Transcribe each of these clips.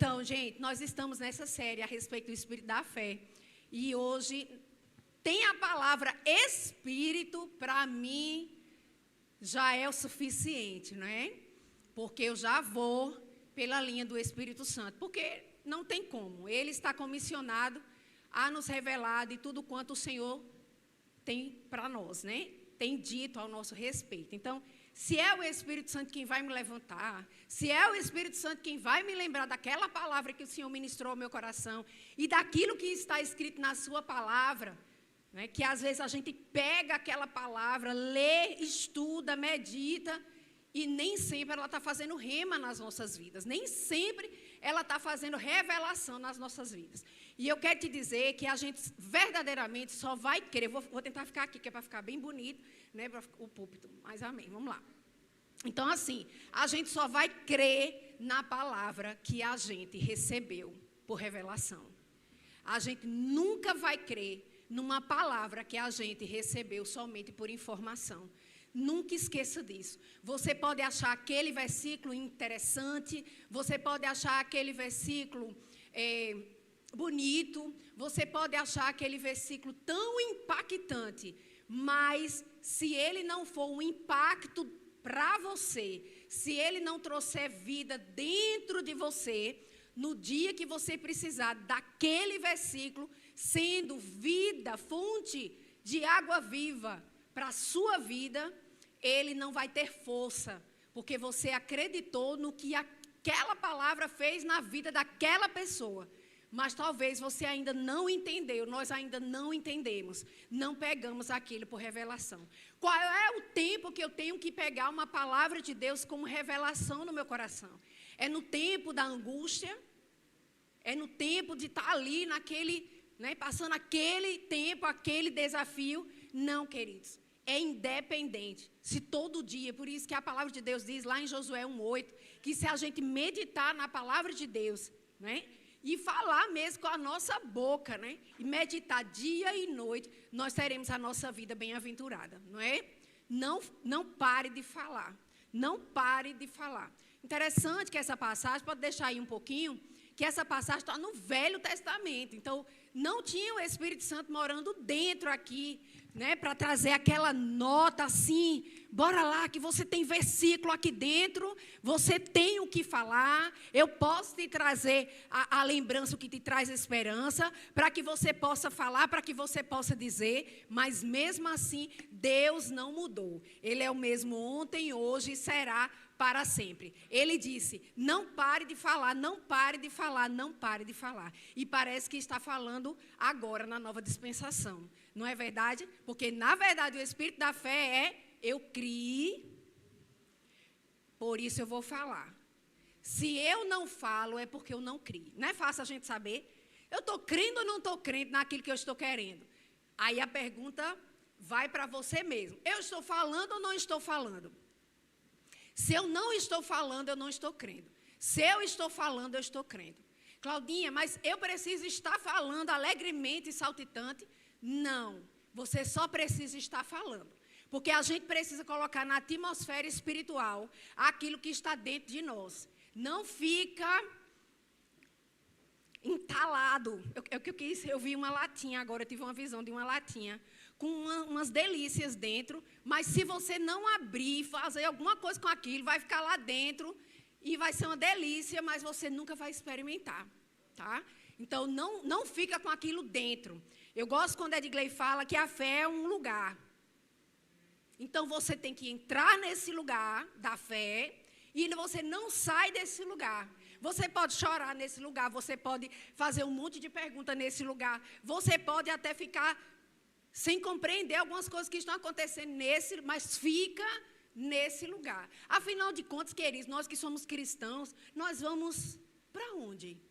Então, gente, nós estamos nessa série a respeito do Espírito da Fé. E hoje tem a palavra Espírito, para mim, já é o suficiente, não é? Porque eu já vou pela linha do Espírito Santo. Porque não tem como. Ele está comissionado a nos revelar de tudo quanto o Senhor tem para nós, né? Tem dito ao nosso respeito. Então, se é o Espírito Santo quem vai me levantar, se é o Espírito Santo quem vai me lembrar daquela palavra que o Senhor ministrou ao meu coração e daquilo que está escrito na sua palavra, né, que às vezes a gente pega aquela palavra, lê, estuda, medita e nem sempre ela está fazendo rema nas nossas vidas, nem sempre ela está fazendo revelação nas nossas vidas. E eu quero te dizer que a gente verdadeiramente só vai crer, vou tentar ficar aqui, que é para ficar bem bonito, né, para o púlpito, mas amém, vamos lá. Então, assim, a gente só vai crer na palavra que a gente recebeu por revelação. A gente nunca vai crer numa palavra que a gente recebeu somente por informação. Nunca esqueça disso. Você pode achar aquele versículo interessante, você pode achar aquele versículo bonito, você pode achar aquele versículo tão impactante, mas se ele não for um impacto para você, se ele não trouxer vida dentro de você, no dia que você precisar daquele versículo, sendo vida, fonte de água viva para a sua vida, ele não vai ter força, porque você acreditou no que aquela palavra fez na vida daquela pessoa. Mas talvez você ainda não entendeu, nós ainda não entendemos, não pegamos aquilo por revelação. Qual é o tempo que eu tenho que pegar uma palavra de Deus como revelação no meu coração? É no tempo da angústia? É no tempo de estar ali naquele, né, passando aquele tempo, aquele desafio? Não, queridos. É independente. Se todo dia, por isso que a palavra de Deus diz lá em Josué 1:8, que se a gente meditar na palavra de Deus, né, e falar mesmo com a nossa boca, né, e meditar dia e noite, nós teremos a nossa vida bem-aventurada, não é? Não pare de falar. Não pare de falar. Interessante que essa passagem, pode deixar aí um pouquinho, que essa passagem está no Velho Testamento. Então, não tinha o Espírito Santo morando dentro aqui, né, para trazer aquela nota assim, bora lá que você tem versículo aqui dentro, você tem o que falar, eu posso te trazer a lembrança, o que te traz esperança, para que você possa falar, para que você possa dizer, mas mesmo assim, Deus não mudou. Ele é o mesmo ontem, hoje e será para sempre. Ele disse, não pare de falar, não pare de falar, não pare de falar. E parece que está falando agora na nova dispensação. Não é verdade? Porque, na verdade, o Espírito da fé é, eu criei, por isso eu vou falar. Se eu não falo, é porque eu não criei. Não é fácil a gente saber. Eu estou crendo ou não estou crendo naquilo que eu estou querendo? Aí a pergunta vai para você mesmo. Eu estou falando ou não estou falando? Se eu não estou falando, eu não estou crendo. Se eu estou falando, eu estou crendo. Claudinha, mas eu preciso estar falando alegremente e saltitante? Não, você só precisa estar falando. Porque a gente precisa colocar na atmosfera espiritual aquilo que está dentro de nós. Não fica entalado. Eu vi uma latinha agora, eu tive uma visão de uma latinha com umas delícias dentro, mas se você não abrir, fazer alguma coisa com aquilo, vai ficar lá dentro e vai ser uma delícia, mas você nunca vai experimentar, tá? Então, não fica com aquilo dentro. Eu gosto quando Edgley fala que a fé é um lugar. Então, você tem que entrar nesse lugar da fé e você não sai desse lugar. Você pode chorar nesse lugar, você pode fazer um monte de perguntas nesse lugar, você pode até ficar sem compreender algumas coisas que estão acontecendo mas fica nesse lugar. Afinal de contas, queridos, nós que somos cristãos, nós vamos para onde?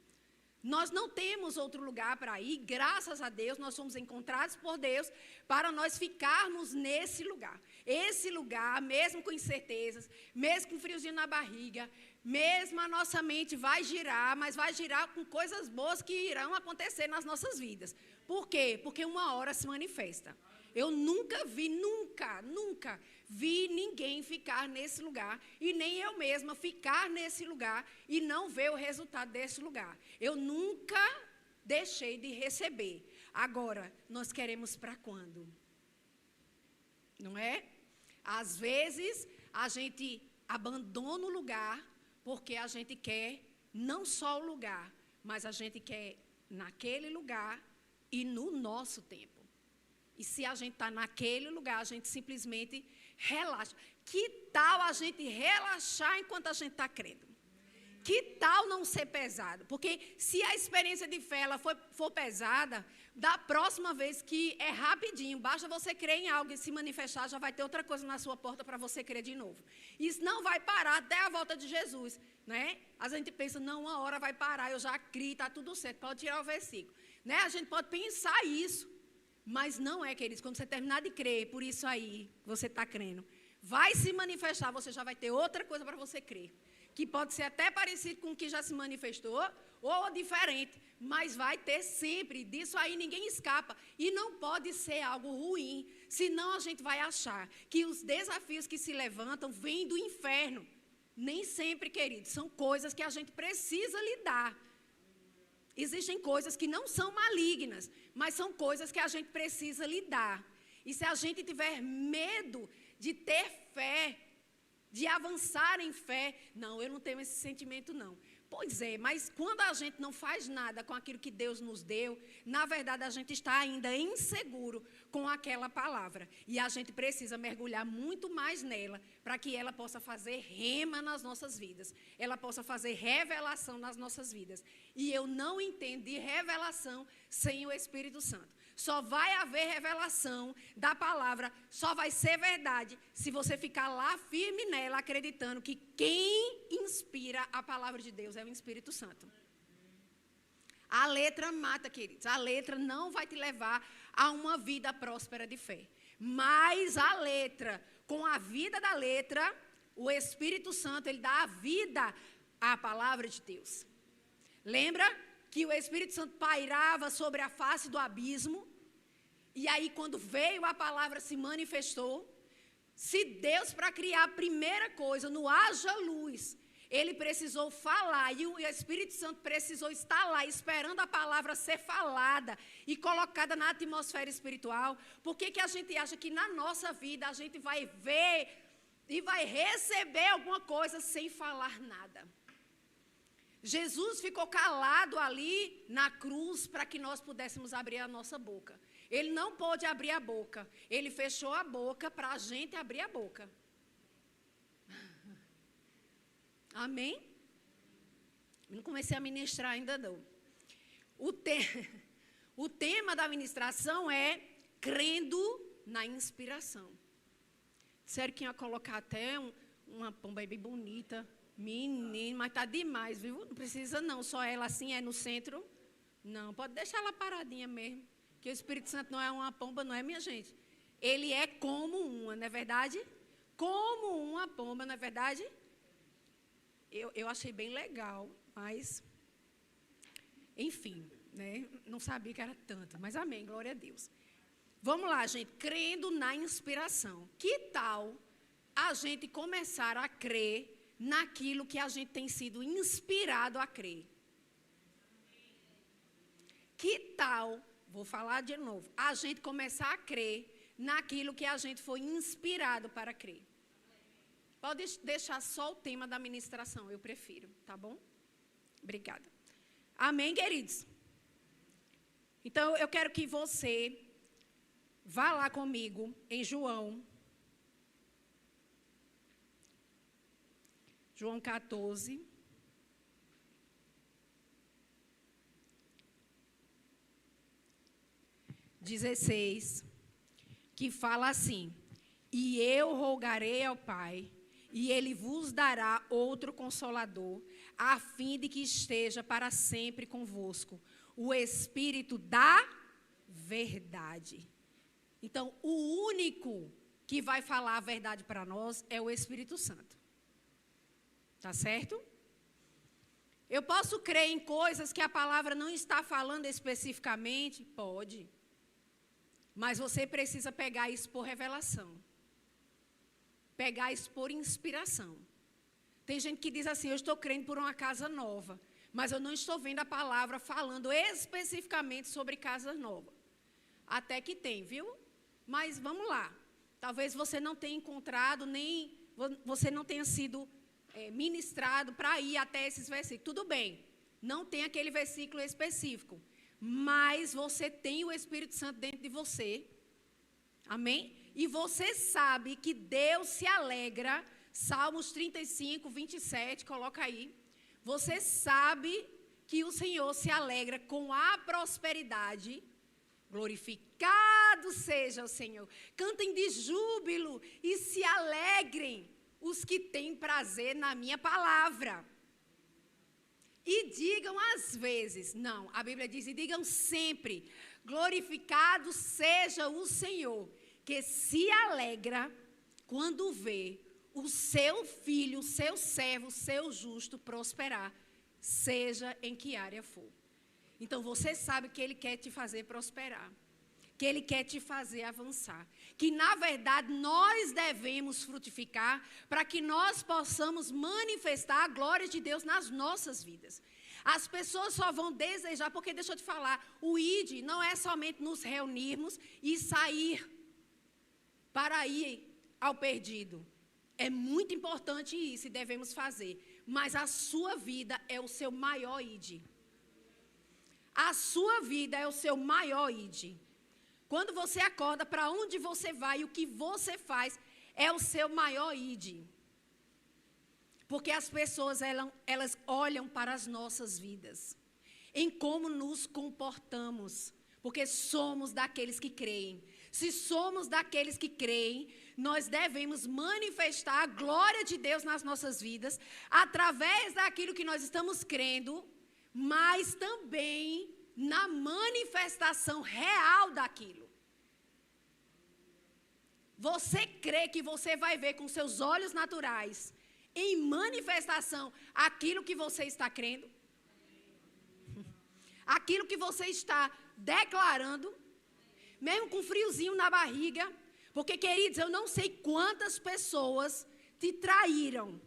Nós não temos outro lugar para ir, graças a Deus, nós somos encontrados por Deus para nós ficarmos nesse lugar. Esse lugar, mesmo com incertezas, mesmo com friozinho na barriga, mesmo a nossa mente vai girar, mas vai girar com coisas boas que irão acontecer nas nossas vidas. Por quê? Porque uma hora se manifesta. Eu nunca vi ninguém ficar nesse lugar, e nem eu mesma ficar nesse lugar e não ver o resultado desse lugar. Eu nunca deixei de receber. Agora, nós queremos para quando? Não é? Às vezes, a gente abandona o lugar porque a gente quer não só o lugar, mas a gente quer naquele lugar e no nosso tempo. E se a gente está naquele lugar, a gente simplesmente relaxa. Que tal a gente relaxar enquanto a gente está crendo? Que tal não ser pesado? Porque se a experiência de fé ela for pesada, da próxima vez que é rapidinho, basta você crer em algo e se manifestar, já vai ter outra coisa na sua porta para você crer de novo. Isso não vai parar até a volta de Jesus, né? A gente pensa, não, uma hora vai parar, eu já criei, está tudo certo, pode tirar o versículo. Né? A gente pode pensar isso, mas não é, queridos, quando você terminar de crer, por isso aí, você está crendo, vai se manifestar, você já vai ter outra coisa para você crer. Que pode ser até parecido com o que já se manifestou, ou diferente, mas vai ter sempre, disso aí ninguém escapa. E não pode ser algo ruim, senão a gente vai achar que os desafios que se levantam vêm do inferno. Nem sempre, queridos, são coisas que a gente precisa lidar. Existem coisas que não são malignas, mas são coisas que a gente precisa lidar. E se a gente tiver medo de ter fé, de avançar em fé, não, eu não tenho esse sentimento não. Pois é, mas quando a gente não faz nada com aquilo que Deus nos deu, na verdade a gente está ainda inseguro com aquela palavra. E a gente precisa mergulhar muito mais nela, para que ela possa fazer rema nas nossas vidas. Ela possa fazer revelação nas nossas vidas. E eu não entendo de revelação sem o Espírito Santo. Só vai haver revelação da palavra, só vai ser verdade se você ficar lá firme nela, acreditando que quem inspira a palavra de Deus é o Espírito Santo. A letra mata, queridos. A letra não vai te levar a uma vida próspera de fé. Mas a letra, com a vida da letra, o Espírito Santo, ele dá a vida à palavra de Deus. Lembra que o Espírito Santo pairava sobre a face do abismo, e aí quando veio a palavra se manifestou. Se Deus, para criar a primeira coisa, no haja luz, ele precisou falar, e o Espírito Santo precisou estar lá, esperando a palavra ser falada e colocada na atmosfera espiritual. Por que a gente acha que na nossa vida a gente vai ver e vai receber alguma coisa sem falar nada? Jesus ficou calado ali na cruz para que nós pudéssemos abrir a nossa boca. Ele não pôde abrir a boca. Ele fechou a boca para a gente abrir a boca. Amém? Eu não comecei a ministrar ainda não. O tema da ministração é crendo na inspiração. Disseram que ia colocar até uma pomba bem bonita. Menino, mas tá demais, viu? Não precisa não, só ela assim é no centro. Não, pode deixar ela paradinha mesmo. Que o Espírito Santo não é uma pomba, não é, minha gente? Ele é como uma, não é verdade? Como uma pomba, não é verdade? Eu achei bem legal, mas... Enfim, né? Não sabia que era tanto, mas amém, glória a Deus. Vamos lá, gente, crendo na inspiração. Que tal a gente começar a crer naquilo que a gente tem sido inspirado a crer? Que tal, vou falar de novo, a gente começar a crer naquilo que a gente foi inspirado para crer? Pode deixar só o tema da ministração, eu prefiro, tá bom? Obrigada. Amém, queridos? Então, eu quero que você vá lá comigo em João 14. (16), que fala assim: e eu rogarei ao Pai, e Ele vos dará outro Consolador, a fim de que esteja para sempre convosco, o Espírito da verdade. Então, o único que vai falar a verdade para nós é o Espírito Santo. Tá certo? Eu posso crer em coisas que a palavra não está falando especificamente? Pode. Mas você precisa pegar isso por revelação. pegar isso por inspiração. Tem gente que diz assim, eu estou crendo por uma casa nova, mas eu não estou vendo a palavra falando especificamente sobre casa nova. Até que tem, viu? Mas vamos lá. Talvez você não tenha encontrado, nem você não tenha sido ministrado para ir até esses versículos. Tudo bem, não tem aquele versículo específico, mas você tem o Espírito Santo dentro de você. Amém? E você sabe que Deus se alegra. Salmos 35, 27, coloca aí. Você sabe que o Senhor se alegra com a prosperidade. Glorificado seja o Senhor. Cantem de júbilo e se alegrem os que têm prazer na minha palavra. E digam às vezes, não, a Bíblia diz, e digam sempre, glorificado seja o Senhor, que se alegra quando vê o seu filho, o seu servo, o seu justo prosperar, seja em que área for. Então, você sabe que Ele quer te fazer prosperar, que Ele quer te fazer avançar, que, na verdade, nós devemos frutificar para que nós possamos manifestar a glória de Deus nas nossas vidas. As pessoas só vão desejar, porque deixa eu te falar, o ID não é somente nos reunirmos e sair para ir ao perdido. É muito importante isso e devemos fazer, mas a sua vida é o seu maior ID. A sua vida é o seu maior ID. Quando você acorda, para onde você vai e o que você faz é o seu maior ID. Porque as pessoas, elas olham para as nossas vidas, em como nos comportamos, porque somos daqueles que creem. Se somos daqueles que creem, nós devemos manifestar a glória de Deus nas nossas vidas, através daquilo que nós estamos crendo, mas também na manifestação real daquilo. Você crê que você vai ver com seus olhos naturais, em manifestação, aquilo que você está crendo? Aquilo que você está declarando, mesmo com friozinho na barriga, porque, queridos, eu não sei quantas pessoas te traíram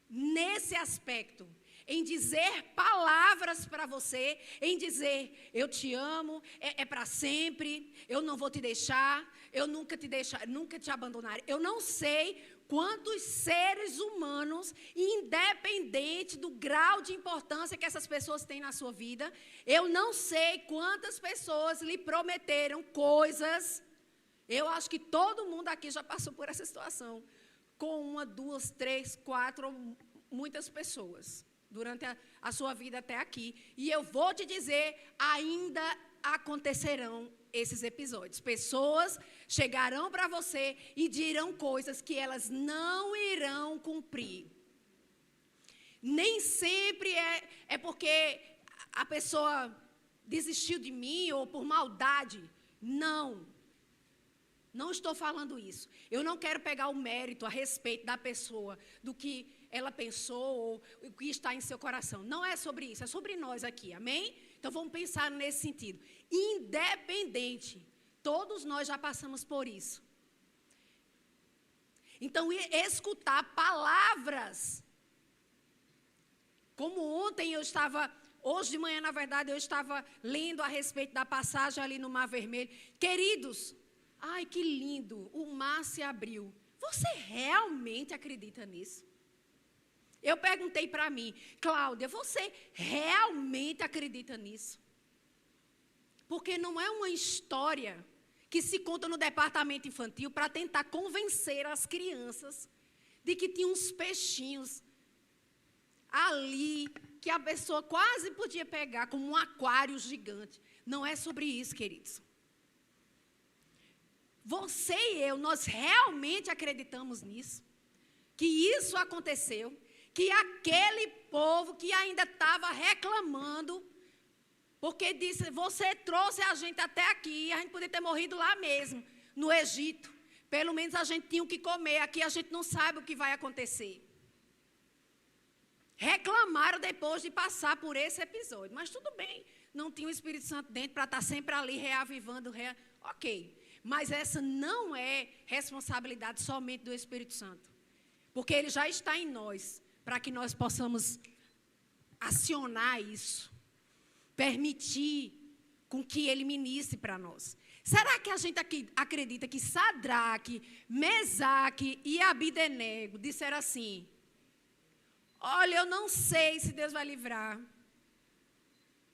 nesse aspecto, em dizer palavras para você, em dizer, eu te amo, é para sempre, eu não vou te deixar, eu nunca te abandonarei. Eu não sei quantos seres humanos, independente do grau de importância que essas pessoas têm na sua vida, eu não sei quantas pessoas lhe prometeram coisas. Eu acho que todo mundo aqui já passou por essa situação, com 1, 2, 3, 4, muitas pessoas, durante a sua vida até aqui. E eu vou te dizer, ainda acontecerão esses episódios. Pessoas chegarão para você e dirão coisas que elas não irão cumprir. Nem sempre é porque a pessoa desistiu de mim ou por maldade. Não. Não estou falando isso. Eu não quero pegar o mérito a respeito da pessoa, do que ela pensou ou o que está em seu coração. Não é sobre isso, é sobre nós aqui, amém? Então vamos pensar nesse sentido. Independente, todos nós já passamos por isso. Então, escutar palavras, como ontem hoje de manhã, na verdade, eu estava lendo a respeito da passagem ali no Mar Vermelho. Queridos, ai, que lindo, o mar se abriu. Você realmente acredita nisso? Eu perguntei para mim, Cláudia, você realmente acredita nisso? Porque não é uma história que se conta no departamento infantil para tentar convencer as crianças de que tinha uns peixinhos ali que a pessoa quase podia pegar como um aquário gigante. Não é sobre isso, queridos. Você e eu, nós realmente acreditamos nisso? Que isso aconteceu? Que aquele povo que ainda estava reclamando, porque disse, você trouxe a gente até aqui, a gente podia ter morrido lá mesmo, no Egito. Pelo menos a gente tinha o que comer, aqui a gente não sabe o que vai acontecer. Reclamaram depois de passar por esse episódio, mas tudo bem, não tinha o Espírito Santo dentro para estar sempre ali reavivando, ok. Mas essa não é responsabilidade somente do Espírito Santo. Porque ele já está em nós, para que nós possamos acionar isso, permitir com que ele ministre para nós. Será que a gente aqui acredita que Sadraque, Mesaque e Abdenego disseram assim: olha, eu não sei se Deus vai livrar.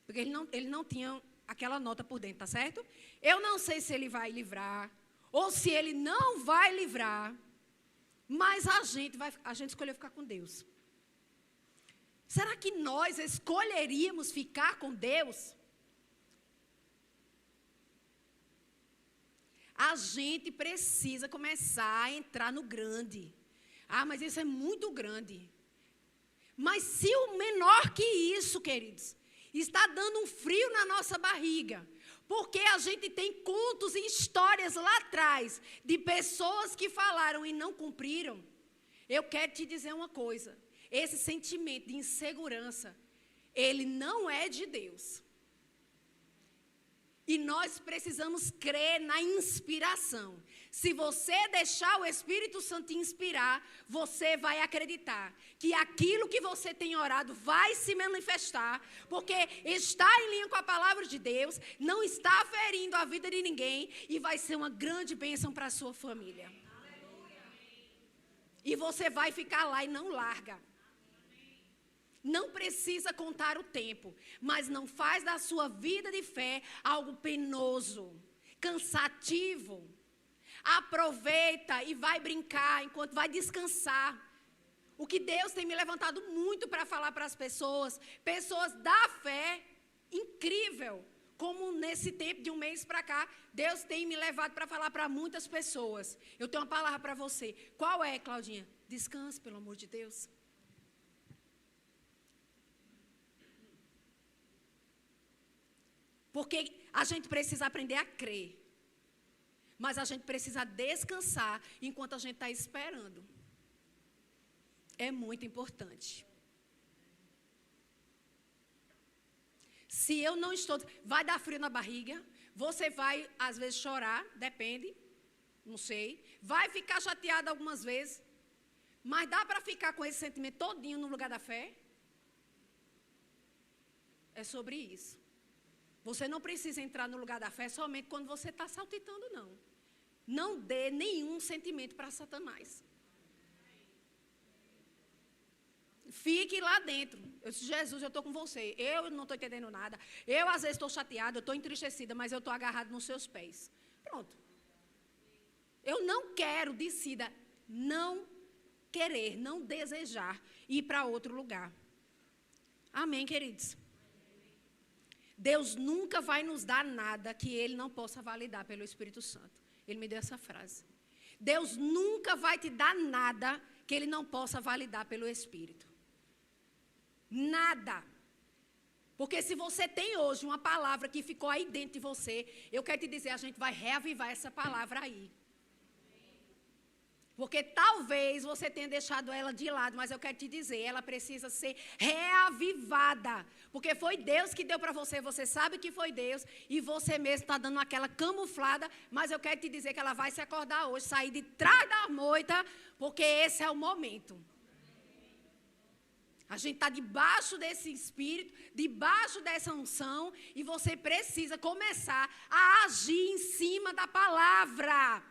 Porque ele não tinha aquela nota por dentro, tá certo? Eu não sei se ele vai livrar, ou se ele não vai livrar, mas a gente escolheu ficar com Deus. Será que nós escolheríamos ficar com Deus? A gente precisa começar a entrar no grande. Ah, mas isso é muito grande. Mas se o menor que isso, queridos, está dando um frio na nossa barriga, porque a gente tem contos e histórias lá atrás de pessoas que falaram e não cumpriram, eu quero te dizer uma coisa: esse sentimento de insegurança, ele não é de Deus. E nós precisamos crer na inspiração. Se você deixar o Espírito Santo te inspirar, você vai acreditar que aquilo que você tem orado vai se manifestar, porque está em linha com a palavra de Deus, não está ferindo a vida de ninguém e vai ser uma grande bênção para a sua família. E você vai ficar lá e não larga. Não precisa contar o tempo, mas não faz da sua vida de fé algo penoso, cansativo. Aproveita e vai brincar enquanto vai descansar. O que Deus tem me levantado muito para falar para as pessoas da fé, incrível, como nesse tempo de um mês para cá, Deus tem me levado para falar para muitas pessoas. Eu tenho uma palavra para você. Qual é, Claudinha? Descanse, pelo amor de Deus. Porque a gente precisa aprender a crer. Mas a gente precisa descansar enquanto a gente está esperando. É muito importante. Se eu não estou... Vai dar frio na barriga. Você vai, às vezes, chorar. Depende. Não sei. Vai ficar chateado algumas vezes. Mas dá para ficar com esse sentimento todinho no lugar da fé? É sobre isso. Você não precisa entrar no lugar da fé somente quando você está saltitando, não. Não dê nenhum sentimento para Satanás. Fique lá dentro. Eu disse: Jesus, eu estou com você. Eu não estou entendendo nada. Eu, às vezes, estou chateada, eu estou entristecida, mas eu estou agarrado nos seus pés. Pronto. Eu não quero, decida, não querer, não desejar ir para outro lugar. Amém, queridos? Deus nunca vai nos dar nada que Ele não possa validar pelo Espírito Santo. Ele me deu essa frase. Deus nunca vai te dar nada que Ele não possa validar pelo Espírito. Nada. Porque se você tem hoje uma palavra que ficou aí dentro de você, eu quero te dizer, a gente vai reavivar essa palavra aí. Porque talvez você tenha deixado ela de lado, mas eu quero te dizer, ela precisa ser reavivada. Porque foi Deus que deu para você, você sabe que foi Deus, e você mesmo está dando aquela camuflada, mas eu quero te dizer que ela vai se acordar hoje, sair de trás da moita, porque esse é o momento. A gente está debaixo desse Espírito, debaixo dessa unção, e você precisa começar a agir em cima da palavra.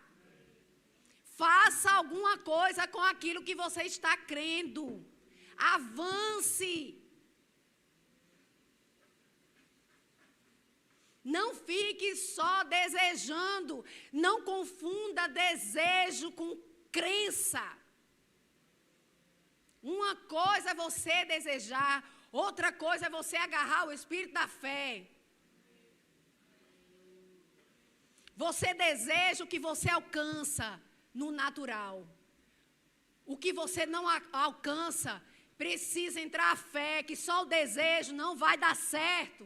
Faça alguma coisa com aquilo que você está crendo. Avance. Não fique só desejando. Não confunda desejo com crença. Uma coisa é você desejar, outra coisa é você agarrar o espírito da fé. Você deseja o que você alcança no natural. O que você não alcança, precisa entrar a fé, que só o desejo não vai dar certo.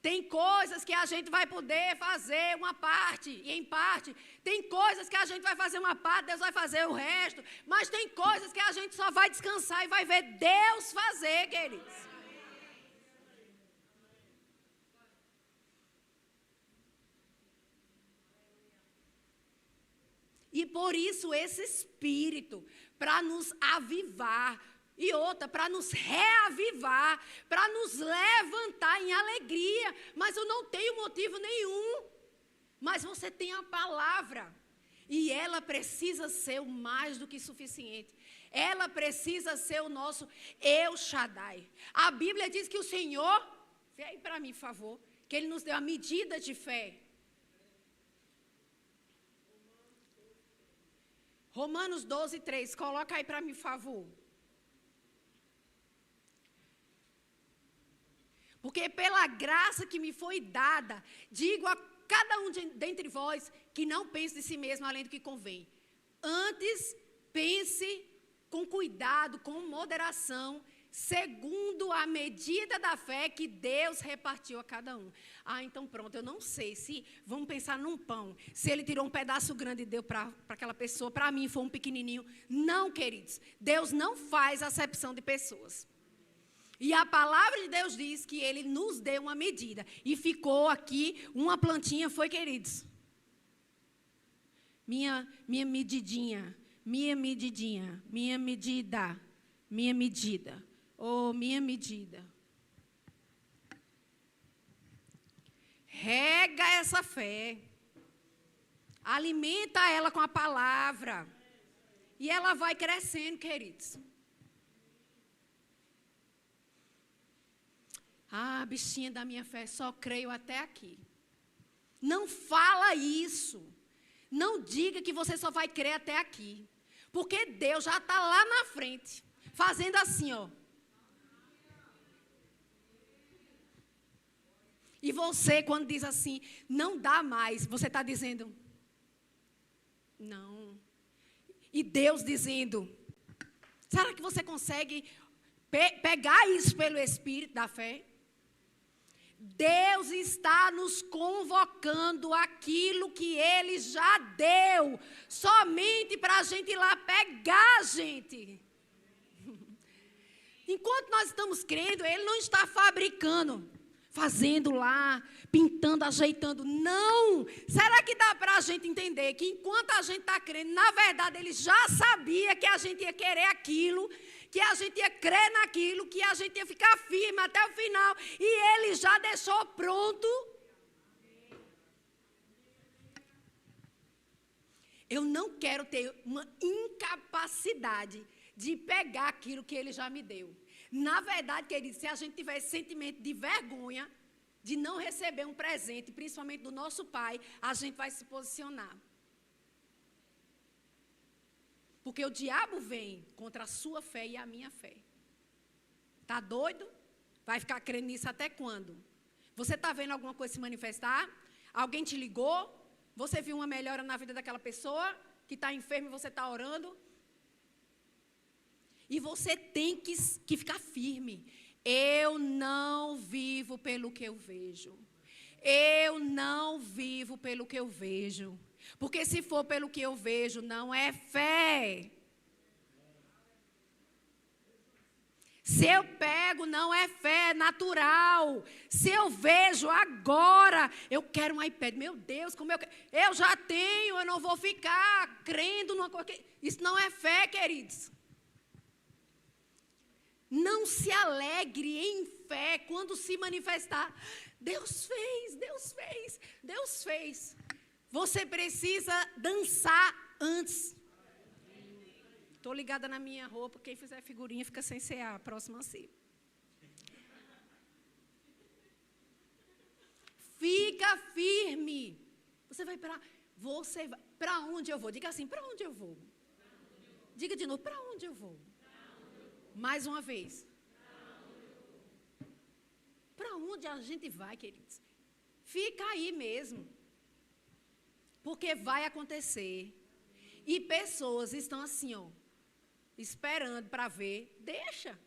Tem coisas que a gente vai poder fazer uma parte, e em parte. Tem coisas que a gente vai fazer uma parte, Deus vai fazer o resto. Mas tem coisas que a gente só vai descansar e vai ver Deus fazer, queridos. E por isso esse Espírito, para nos avivar, e outra, para nos reavivar, para nos levantar em alegria. Mas eu não tenho motivo nenhum. Mas você tem a palavra. E ela precisa ser o mais do que suficiente. Ela precisa ser o nosso El Shaddai. A Bíblia diz que o Senhor, vê aí para mim, por favor, que Ele nos deu a medida de fé. Romanos 12, 3, coloca aí para mim, por favor. Porque pela graça que me foi dada, digo a cada um dentre vós que não pense de si mesmo além do que convém. Antes, pense com cuidado, com moderação, segundo a medida da fé que Deus repartiu a cada um. Ah, então pronto, eu não sei se, vamos pensar num pão, se ele tirou um pedaço grande e deu para aquela pessoa, para mim foi um pequenininho. Não, queridos, Deus não faz acepção de pessoas. E a palavra de Deus diz que Ele nos deu uma medida. E ficou aqui uma plantinha, foi, queridos? Minha medidinha, minha medidinha, minha medida. Oh, minha medida. Rega essa fé. Alimenta ela com a palavra. E ela vai crescendo, queridos. Ah, bichinha da minha fé, só creio até aqui. Não fala isso. Não diga que você só vai crer até aqui. Porque Deus já está lá na frente, fazendo assim, ó. E você, quando diz assim, não dá mais, você está dizendo, não. E Deus dizendo, será que você consegue pegar isso pelo Espírito da fé? Deus está nos convocando aquilo que Ele já deu, somente para a gente ir lá pegar, gente. Enquanto nós estamos crendo, Ele não está fabricando, fazendo lá, pintando, ajeitando. Não! Será que dá para a gente entender que enquanto a gente está crendo, na verdade Ele já sabia que a gente ia querer aquilo, que a gente ia crer naquilo, que a gente ia ficar firme até o final, e Ele já deixou pronto. Eu não quero ter uma incapacidade de pegar aquilo que Ele já me deu. Na verdade, querido, se a gente tiver esse sentimento de vergonha, de não receber um presente, principalmente do nosso Pai, a gente vai se posicionar. Porque o diabo vem contra a sua fé e a minha fé. Está doido? Vai ficar crendo nisso até quando? Você está vendo alguma coisa se manifestar? Alguém te ligou? Você viu uma melhora na vida daquela pessoa que está enferma e você está orando? E você tem que ficar firme. Eu não vivo pelo que eu vejo. Eu não vivo pelo que eu vejo. Porque se for pelo que eu vejo, não é fé. Se eu pego, não é fé, é natural. Se eu vejo agora, eu quero um iPad. Meu Deus, como eu já tenho, eu não vou ficar crendo numa coisa. Isso não é fé, queridos. Não se alegre em fé quando se manifestar. Deus fez, Deus fez, Deus fez. Você precisa dançar antes. Estou ligada na minha roupa. Quem fizer figurinha fica sem cear. A próxima ceia. Fica firme. Você vai para onde eu vou? Diga assim, para onde eu vou? Diga de novo, para onde eu vou? Mais uma vez. Para onde a gente vai, queridos? Fica aí mesmo. Porque vai acontecer. E pessoas estão assim, ó, esperando para ver. Deixa.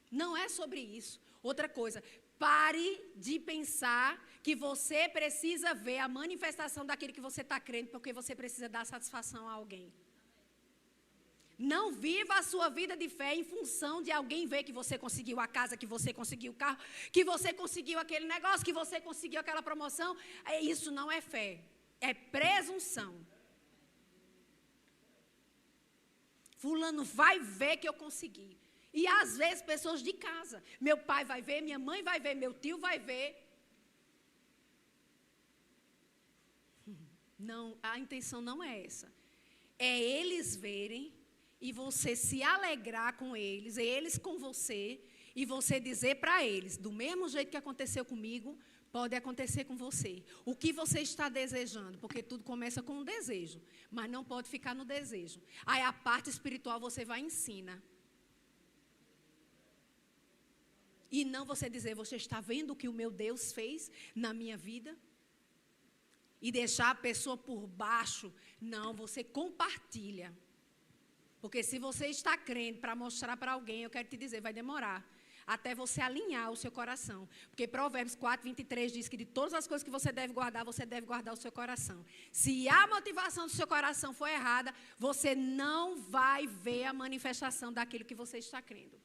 Não é sobre isso. Outra coisa, pare de pensar que você precisa ver a manifestação daquilo que você está crendo, porque você precisa dar satisfação a alguém. Não viva a sua vida de fé em função de alguém ver que você conseguiu a casa, que você conseguiu o carro, que você conseguiu aquele negócio, que você conseguiu aquela promoção. Isso não é fé, é presunção. Fulano vai ver que eu consegui. E às vezes pessoas de casa. Meu pai vai ver, minha mãe vai ver, meu tio vai ver. Não, a intenção não é essa. É eles verem e você se alegrar com eles, eles com você, e você dizer para eles, do mesmo jeito que aconteceu comigo, pode acontecer com você. O que você está desejando? Porque tudo começa com um desejo, mas não pode ficar no desejo. Aí a parte espiritual você vai e ensina. E não você dizer, você está vendo o que o meu Deus fez na minha vida? E deixar a pessoa por baixo. Não, você compartilha. Porque se você está crendo para mostrar para alguém, eu quero te dizer, vai demorar. Até você alinhar o seu coração. Porque Provérbios 4:23 diz que de todas as coisas que você deve guardar o seu coração. Se a motivação do seu coração for errada, você não vai ver a manifestação daquilo que você está crendo.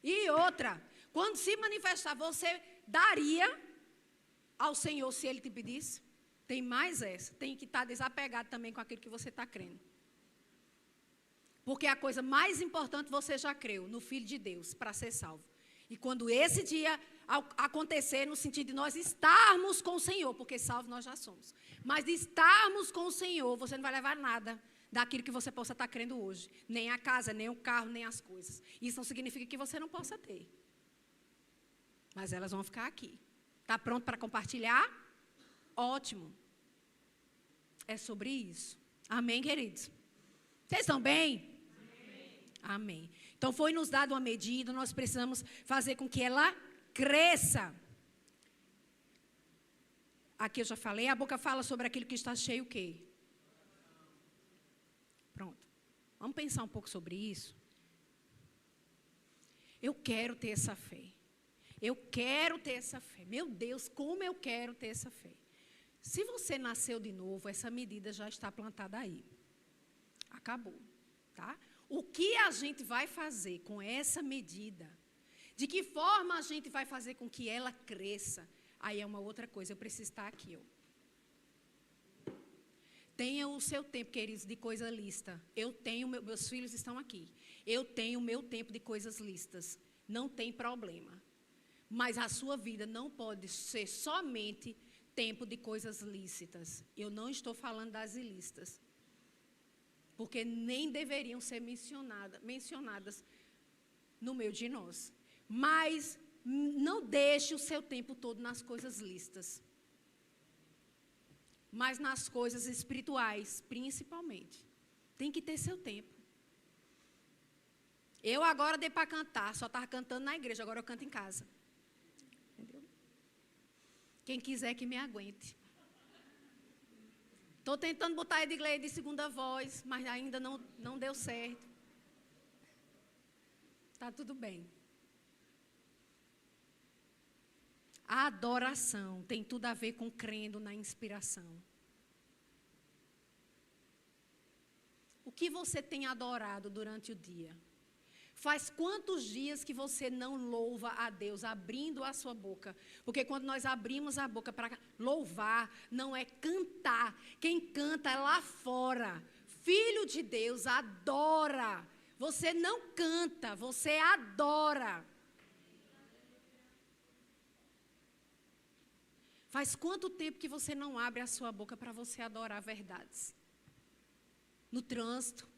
E outra, quando se manifestar, você daria ao Senhor se Ele te pedisse? Tem mais essa, tem que estar desapegado também com aquilo que você está crendo. Porque a coisa mais importante você já creu, no Filho de Deus, para ser salvo. E quando esse dia acontecer, no sentido de nós estarmos com o Senhor, porque salvos nós já somos. Mas de estarmos com o Senhor, você não vai levar nada daquilo que você possa estar crendo hoje. Nem a casa, nem o carro, nem as coisas. Isso não significa que você não possa ter. Mas elas vão ficar aqui. Está pronto para compartilhar? Ótimo. É sobre isso. Amém, queridos? Vocês estão bem? Amém. Então, foi nos dado uma medida, nós precisamos fazer com que ela cresça. Aqui eu já falei, a boca fala sobre aquilo que está cheio o quê? Pronto. Vamos pensar um pouco sobre isso? Eu quero ter essa fé. Eu quero ter essa fé. Meu Deus, como eu quero ter essa fé. Se você nasceu de novo, essa medida já está plantada aí. Acabou, tá? O que a gente vai fazer com essa medida? De que forma a gente vai fazer com que ela cresça? Aí é uma outra coisa, eu preciso estar aqui, ó. Tenha o seu tempo, queridos, de coisa lista. Eu tenho, meus filhos estão aqui. Eu tenho o meu tempo de coisas listas. Não tem problema. Mas a sua vida não pode ser somente tempo de coisas lícitas. Eu não estou falando das ilícitas. Porque nem deveriam ser mencionadas no meio de nós. Mas não deixe o seu tempo todo nas coisas lícitas. Mas nas coisas espirituais, principalmente. Tem que ter seu tempo. Eu agora dei para cantar, só estava cantando na igreja, agora eu canto em casa. Entendeu? Quem quiser que me aguente. Estou tentando botar a Edgley de segunda voz, mas ainda não deu certo. Está tudo bem. A adoração tem tudo a ver com crendo na inspiração. O que você tem adorado durante o dia? Faz quantos dias que você não louva a Deus, abrindo a sua boca? Porque quando nós abrimos a boca para louvar, não é cantar. Quem canta é lá fora. Filho de Deus adora. Você não canta, você adora. Faz quanto tempo que você não abre a sua boca para você adorar verdades? No trânsito.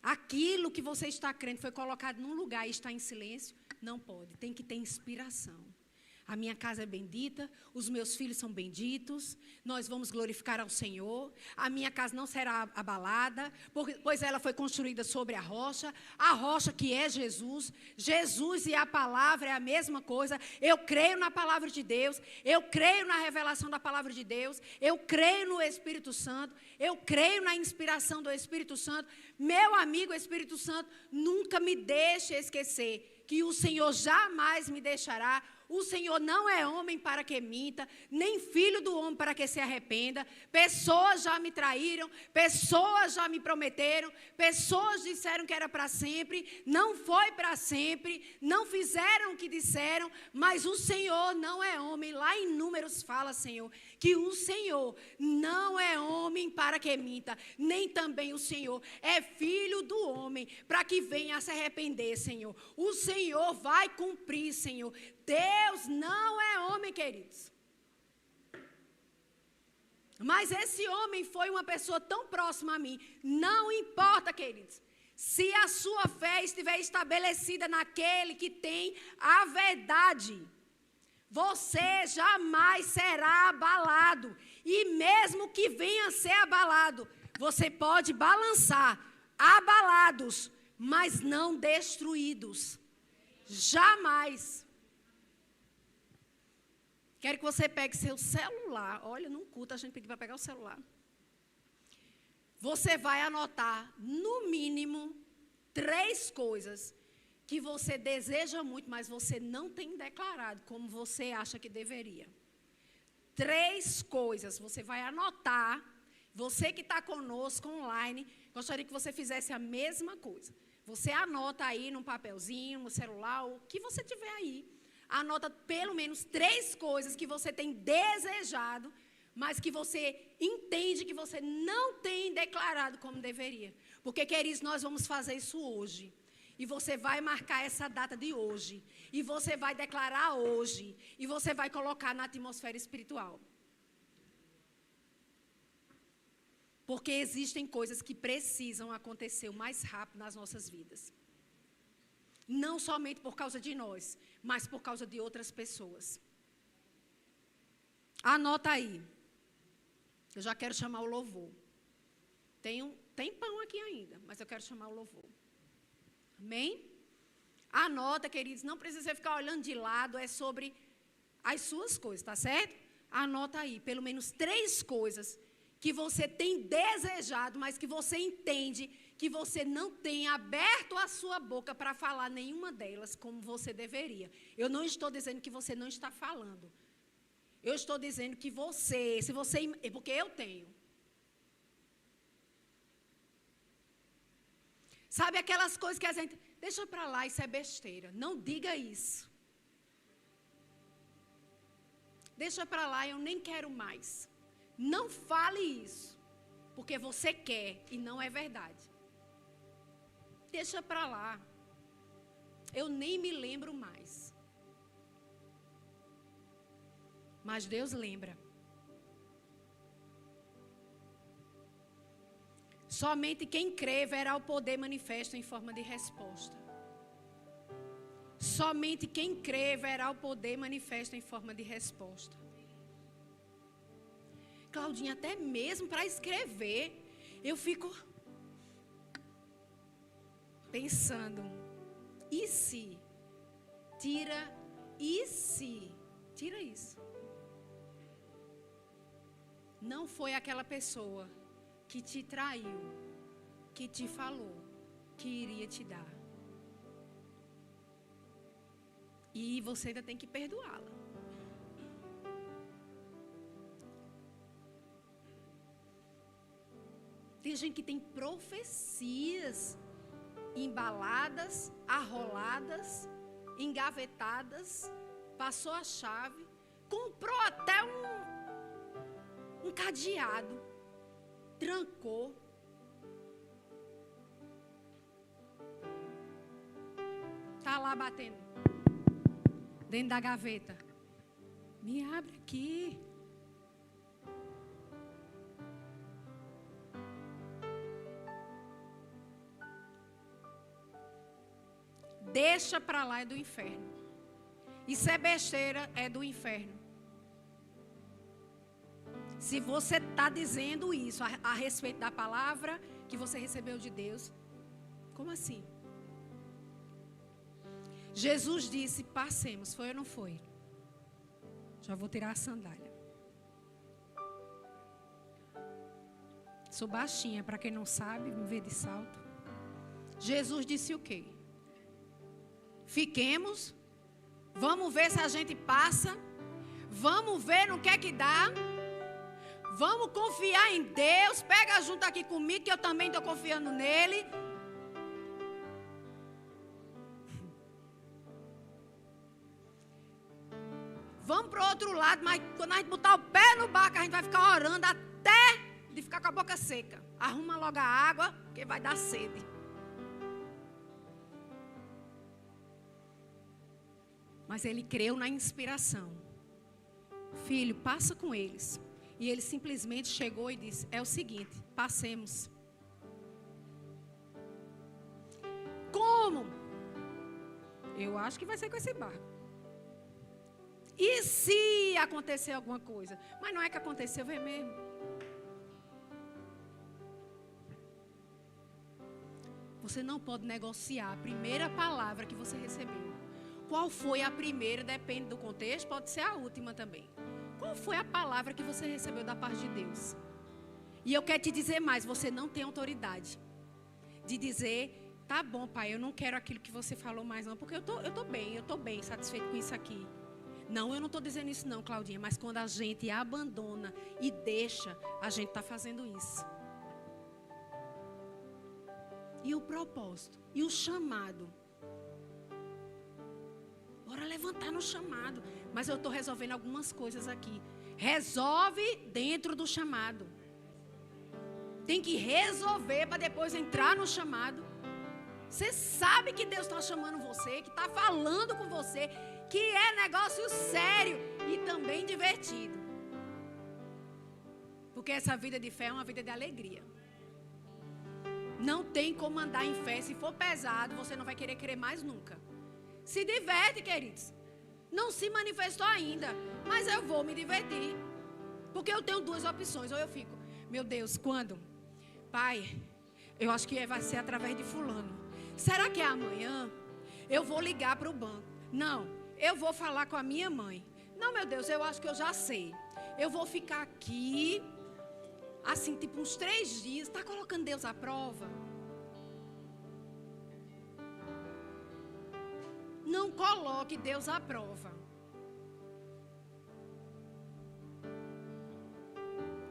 Aquilo que você está crendo foi colocado num lugar e está em silêncio? Não pode, tem que ter inspiração. A minha casa é bendita, os meus filhos são benditos, nós vamos glorificar ao Senhor, a minha casa não será abalada, pois ela foi construída sobre a rocha que é Jesus. Jesus e a palavra é a mesma coisa. Eu creio na palavra de Deus, eu creio na revelação da palavra de Deus, eu creio no Espírito Santo, eu creio na inspiração do Espírito Santo. Meu amigo Espírito Santo, nunca me deixe esquecer que o Senhor jamais me deixará O Senhor não é homem para que minta, nem filho do homem para que se arrependa. Pessoas já me traíram, pessoas já me prometeram, pessoas disseram que era para sempre, não foi para sempre, não fizeram o que disseram, mas o Senhor não é homem. Lá em Números fala, Senhor, que o Senhor não é homem para que minta, nem também o Senhor é filho do homem para que venha a se arrepender, Senhor. O Senhor vai cumprir, Senhor. Deus não é homem, queridos. Mas esse homem foi uma pessoa tão próxima a mim. Não importa, queridos, se a sua fé estiver estabelecida naquele que tem a verdade, você jamais será abalado. E mesmo que venha a ser abalado, você pode balançar, abalados, mas não destruídos. Jamais. Quero que você pegue seu celular. Olha, num culto a gente pediu para pegar o celular. Você vai anotar, no mínimo, 3 coisas que você deseja muito, mas você não tem declarado como você acha que deveria. 3 coisas, você vai anotar. Você que está conosco online, gostaria que você fizesse a mesma coisa. Você anota aí num papelzinho, no celular, o que você tiver aí. Anota pelo menos 3 coisas que você tem desejado, mas que você entende que você não tem declarado como deveria. Porque, queridos, nós vamos fazer isso hoje. E você vai marcar essa data de hoje. E você vai declarar hoje. E você vai colocar na atmosfera espiritual. Porque existem coisas que precisam acontecer o mais rápido nas nossas vidas. Não somente por causa de nós, mas por causa de outras pessoas. Anota aí. Eu já quero chamar o louvor. Tem pão aqui ainda, mas eu quero chamar o louvor. Amém? Anota, queridos, não precisa ficar olhando de lado, é sobre as suas coisas, tá certo? Anota aí, pelo menos 3 coisas que você tem desejado, mas que você entende que você não tem aberto a sua boca para falar nenhuma delas como você deveria. Eu não estou dizendo que você não está falando. Eu estou dizendo que você, porque eu tenho. Sabe aquelas coisas que a gente, deixa para lá, isso é besteira. Não diga isso. Deixa para lá, eu nem quero mais. Não fale isso, porque você quer e não é verdade. Deixa para lá. Eu nem me lembro mais. Mas Deus lembra. Somente quem crê verá o poder manifesto em forma de resposta. Somente quem crê verá o poder manifesto em forma de resposta. Claudinha, até mesmo para escrever, eu fico pensando, e se? Tira isso. Não foi aquela pessoa que te traiu, que te falou, que iria te dar. E você ainda tem que perdoá-la. Tem gente que tem profecias embaladas, arroladas, engavetadas, passou a chave, comprou até um cadeado, trancou. Está lá batendo dentro da gaveta. Me abre aqui. Deixa para lá, é do inferno. Isso é besteira, é do inferno. Se você está dizendo isso a respeito da palavra que você recebeu de Deus, como assim? Jesus disse, passemos, foi ou não foi? Já vou tirar a sandália. Sou baixinha, para quem não sabe, me vê de salto. Jesus disse o quê? Fiquemos, Vamos ver se a gente passa. Vamos ver no que é que dá. Vamos confiar em Deus. Pega junto aqui comigo que eu também estou confiando nele. Vamos para o outro lado, mas quando a gente botar o pé no barco, a gente vai ficar orando até de ficar com a boca seca. Arruma logo a água, porque vai dar sede. Mas ele creu na inspiração. Filho, passa com eles. E ele simplesmente chegou e disse, é o seguinte, passemos. Como? Eu acho que vai ser com esse barco. E se acontecer alguma coisa? Mas não é que aconteceu, é mesmo. Você não pode negociar a primeira palavra que você recebeu. Qual foi a primeira, depende do contexto, pode ser a última também. Qual foi a palavra que você recebeu da parte de Deus? E eu quero te dizer mais, você não tem autoridade de dizer, tá bom, pai, eu não quero aquilo que você falou mais não, porque eu tô bem satisfeito com isso aqui. Não, eu não estou dizendo isso não, Claudinha, mas quando a gente abandona e deixa, a gente está fazendo isso. E o propósito, e o chamado. Bora levantar no chamado. Mas eu estou resolvendo algumas coisas aqui. Resolve dentro do chamado. Tem que resolver para depois entrar no chamado. Você sabe que Deus está chamando você, que está falando com você, que é negócio sério e também divertido. Porque essa vida de fé é uma vida de alegria. Não tem como andar em fé. Se for pesado, você não vai querer crer mais nunca. Se diverte, queridos. Não se manifestou ainda, mas eu vou me divertir. Porque eu tenho duas opções. Ou eu fico, meu Deus, quando? Pai, eu acho que vai ser através de fulano. Será que é amanhã? Eu vou ligar para o banco. Não, eu vou falar com a minha mãe. Não, meu Deus, eu acho que eu já sei. Eu vou ficar aqui, assim, tipo uns 3 dias. Está colocando Deus à prova? Não coloque Deus à prova.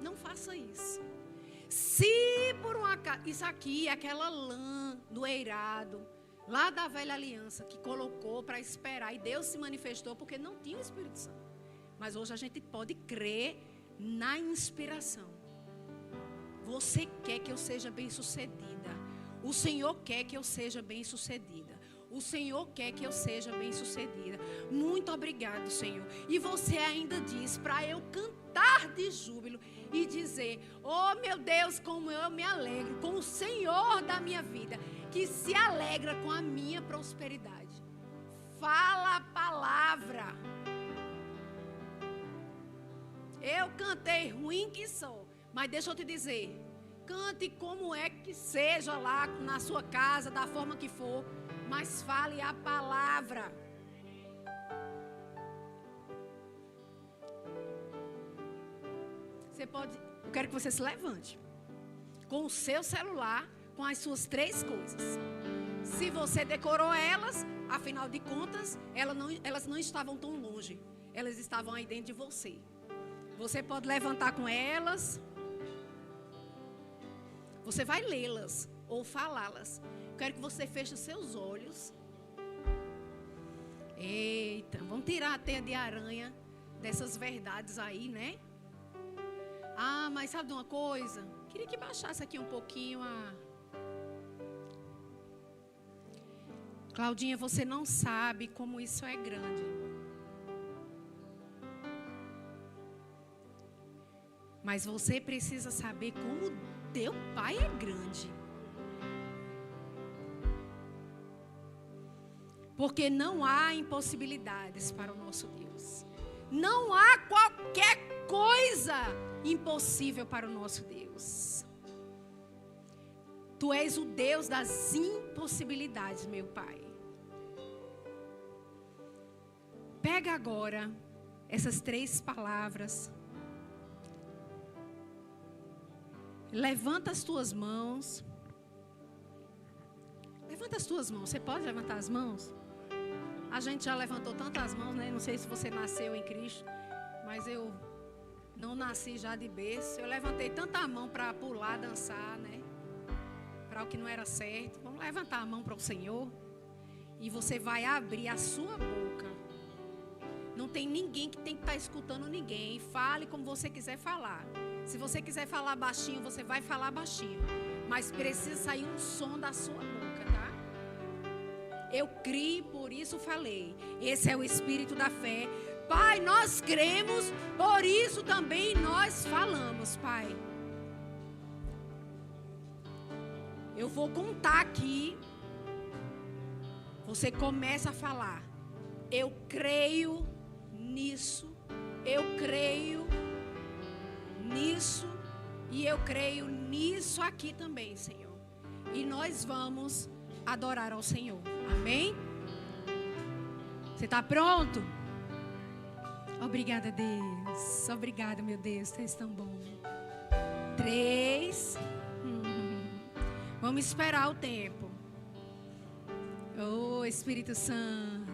Não faça isso. Se por um acaso, isso aqui é aquela lã do eirado, lá da velha aliança, que colocou para esperar e Deus se manifestou porque não tinha o Espírito Santo. Mas hoje a gente pode crer na inspiração. Você quer que eu seja bem-sucedida. O Senhor quer que eu seja bem-sucedida. O Senhor quer que eu seja bem-sucedida. Muito obrigado, Senhor. E você ainda diz para eu cantar de júbilo e dizer, oh meu Deus, como eu me alegro com o Senhor da minha vida, que se alegra com a minha prosperidade. Fala a palavra. Eu cantei ruim que sou, mas deixa eu te dizer, cante como é que seja lá na sua casa, da forma que for, mas fale a palavra. Você pode, eu quero que você se levante com o seu celular, com as suas 3 coisas. Se você decorou elas, afinal de contas, elas não estavam tão longe. Elas estavam aí dentro de você. Você pode levantar com elas. Você vai lê-las ou falá-las. Quero que você feche os seus olhos. Eita, vamos tirar a teia de aranha dessas verdades aí, né? Ah, mas sabe de uma coisa? Queria que baixasse aqui um pouquinho a... Claudinha, você não sabe como isso é grande. Mas você precisa saber como teu pai é grande. Porque não há impossibilidades para o nosso Deus. Não há qualquer coisa impossível para o nosso Deus. Tu és o Deus das impossibilidades, meu Pai. Pega agora essas 3 palavras. Levanta as tuas mãos. Levanta as tuas mãos. Você pode levantar as mãos? A gente já levantou tantas mãos, né? Não sei se você nasceu em Cristo, mas eu não nasci já de berço. Eu levantei tanta mão para pular, dançar, né? Para o que não era certo. Vamos levantar a mão para o Senhor. E você vai abrir a sua boca. Não tem ninguém que tem que estar escutando ninguém. Fale como você quiser falar. Se você quiser falar baixinho, você vai falar baixinho. Mas precisa sair um som da sua boca, tá? Eu criei, por isso falei. Esse é o espírito da fé. Pai, nós cremos, por isso também nós falamos, Pai. Eu vou contar aqui. Você começa a falar. Eu creio nisso. Eu creio nisso. E eu creio nisso aqui também, Senhor. E nós vamos adorar ao Senhor. Amém? Você está pronto? Obrigada, Deus. Obrigada, meu Deus. Tu és tão bom. 3. Vamos esperar o tempo. Oh, Espírito Santo.